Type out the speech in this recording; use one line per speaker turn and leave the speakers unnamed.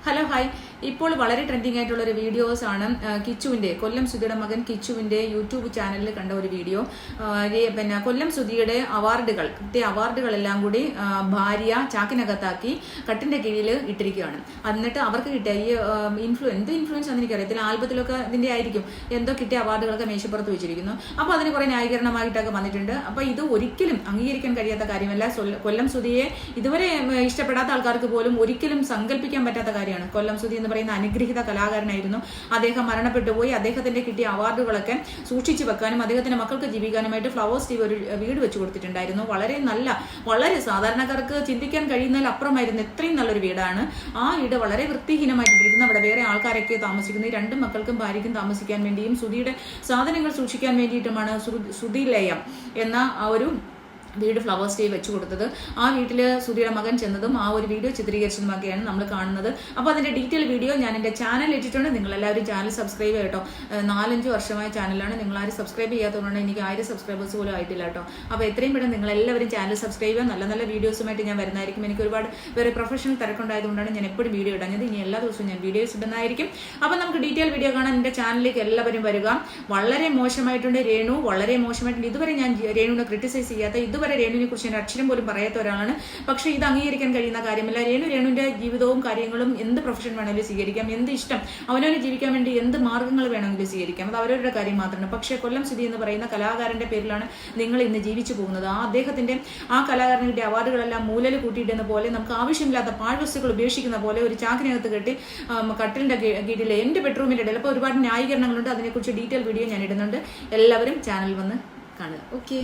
Hello hi. ഇപ്പോൾ വളരെ trending ആയിട്ടുള്ള ഒരു വീഡിയോസ് ആണ് കിച്ചുവിന്റെ, കൊല്ലം സുധിയുടെ മകൻ കിച്ചുവിന്റെ യൂട്യൂബ് ചാനലിൽ കണ്ട ഒരു വീഡിയോ. പിന്നെ കൊല്ലം സുധിയുടെ അവാർഡുകൾ, കിട്ടിയ അവാർഡുകളെല്ലാം കൂടി ഭാര്യ ചാക്കിനകത്താക്കി കട്ടിന്റെ കീഴിൽ ഇട്ടിരിക്കുകയാണ്. എന്നിട്ട് അവർക്ക് കിട്ടിയ ഈ എന്ത് ഇൻഫ്ലുവൻസ് ആണെന്ന് എനിക്കറിയത്തില്ല, ആൽബത്തിലൊക്കെ ഇതിന്റെ ആയിരിക്കും, എന്തോ കിട്ടിയ അവാർഡുകളൊക്കെ മേശപ്പുറത്ത് വെച്ചിരിക്കുന്നു. അപ്പൊ അതിന് കുറെ ന്യായീകരണമായിട്ടൊക്കെ വന്നിട്ടുണ്ട്. അപ്പൊ ഇത് ഒരിക്കലും അംഗീകരിക്കാൻ കഴിയാത്ത കാര്യമല്ല. കൊല്ലം സുധിയെ ഇതുവരെ ഇഷ്ടപ്പെടാത്ത ആൾക്കാർക്ക് പോലും ഒരിക്കലും സങ്കല്പിക്കാൻ പറ്റാത്ത കാര്യമാണ്. കൊല്ലം സുധി എന്ന് പറയുന്ന അനുഗ്രഹീത കലാകാരനായിരുന്നു. അദ്ദേഹം മരണപ്പെട്ടു പോയി. അദ്ദേഹത്തിന്റെ കിട്ടിയ അവാർഡുകളൊക്കെ സൂക്ഷിച്ചു വെക്കാനും അദ്ദേഹത്തിന്റെ മക്കൾക്ക് ജീവിക്കാനുമായിട്ട് ഫ്ലവേഴ്സ് ടിവി ഒരു വീട് വെച്ച് കൊടുത്തിട്ടുണ്ടായിരുന്നു. വളരെ സാധാരണക്കാർക്ക് ചിന്തിക്കാൻ കഴിയുന്നതിൽ അപ്പുറമായിരുന്നു. എത്രയും നല്ലൊരു വീടാണ്. ആ വീട് വളരെ വൃത്തിഹീനമായിട്ടിരിക്കുന്നു. അവിടെ വേറെ ആൾക്കാരൊക്കെ താമസിക്കുന്നു. ഈ രണ്ട് മക്കൾക്കും ഭാര്യയ്ക്കും താമസിക്കാൻ വേണ്ടിയും സുധിയുടെ സാധനങ്ങൾ സൂക്ഷിക്കാൻ വേണ്ടിയിട്ടുമാണ് സുധിലയം എന്ന ഒരു വീട് ഫ്ലവേഴ്സ് ടിവി വെച്ചു കൊടുത്തത്. ആ വീട്ടിൽ സുധിയുടെ മകൻ ചെന്നതും ആ ഒരു വീഡിയോ ചിത്രീകരിച്ചതുമൊക്കെയാണ് നമ്മൾ കാണുന്നത്. അപ്പോൾ അതിന്റെ ഡീറ്റെയിൽ വീഡിയോ ഞാൻ എൻ്റെ ചാനൽ ഇട്ടിട്ടുണ്ട്. നിങ്ങൾ എല്ലാവരും ചാനൽ സബ്സ്ക്രൈബ് ചെയ്യട്ടോ. 4-5 വർഷമായ ചാനലാണ്. നിങ്ങൾ ആരും സബ്സ്ക്രൈബ് ചെയ്യാത്തതുകൊണ്ട് എനിക്ക് 1000 സബ്സ്ക്രൈബേഴ്സ് പോലും ആയിട്ടില്ല കേട്ടോ. അപ്പോൾ എത്രയും പെട്ടെന്ന് നിങ്ങൾ എല്ലാവരും ചാനൽ സബ്സ്ക്രൈബ് ചെയ്യുക. നല്ല നല്ല വീഡിയോസുമായിട്ട് ഞാൻ വരുന്നതായിരിക്കും. എനിക്ക് ഒരുപാട് വേറെ പ്രൊഫഷണൽ തിരക്കുണ്ടായതുകൊണ്ടാണ് ഞാൻ എപ്പോഴും വീഡിയോ ഇടുന്നത്. ഇനി എല്ലാ ദിവസവും ഞാൻ വീഡിയോസ് ഇടുന്നതായിരിക്കും. അപ്പോൾ നമുക്ക് ഡീറ്റെയിൽ വീഡിയോ കാണാൻ എൻ്റെ ചാനലിലേക്ക് എല്ലാവരും വരിക. വളരെ മോശമായിട്ടുണ്ട് രേണു, വളരെ മോശമായിട്ടുണ്ട്. ഇതുവരെ ഞാൻ രേണുവിനെ ക്രിട്ടിസൈസ് ചെയ്യാത്ത, ഇതുവരെ രേണുവിനെ കുറിച്ച് ഒരു അക്ഷരം പോലും പറയാത്ത ഒരാളാണ്. പക്ഷെ ഇത് അംഗീകരിക്കാൻ കഴിയുന്ന കാര്യമല്ല. രേണുവിന്റെ ജീവിതവും കാര്യങ്ങളും, എന്ത് പ്രൊഫഷൻ വേണമെങ്കിലും സ്വീകരിക്കാം, എന്ത് ഇഷ്ടം, അവനവന് ജീവിക്കാൻ വേണ്ടി എന്ത് മാർഗങ്ങൾ വേണമെങ്കിലും സ്വീകരിക്കാം. അത് അവരവരുടെ കാര്യം മാത്രമാണ്. പക്ഷേ കൊല്ലം സുധി എന്ന് പറയുന്ന കലാകാരന്റെ പേരിലാണ് നിങ്ങൾ ഇന്ന് ജീവിച്ചു പോകുന്നത്. ആ കലാകാരന് കിട്ടിയ അവാർഡുകളെല്ലാം മൂലയിൽ കൂട്ടിയിടുന്ന പോലെ, നമുക്ക് ആവശ്യമില്ലാത്ത പാഴ്വസ്തുക്കൾ ഉപേക്ഷിക്കുന്ന പോലെ ഒരു ചാക്കിനകത്ത് കെട്ടി കട്ടിലിന്റെ കീഴിൽ എന്റെ ബെഡ്റൂമിന്റെ ഇടയിൽ. അപ്പോൾ ഒരുപാട് ന്യായീകരണങ്ങളുണ്ട്. അതിനെക്കുറിച്ച് ഡീറ്റെയിൽ വീഡിയോ ഞാൻ ഇടുന്നുണ്ട്. എല്ലാവരും ചാനൽ വന്ന് കാണുക. ഓക്കെ.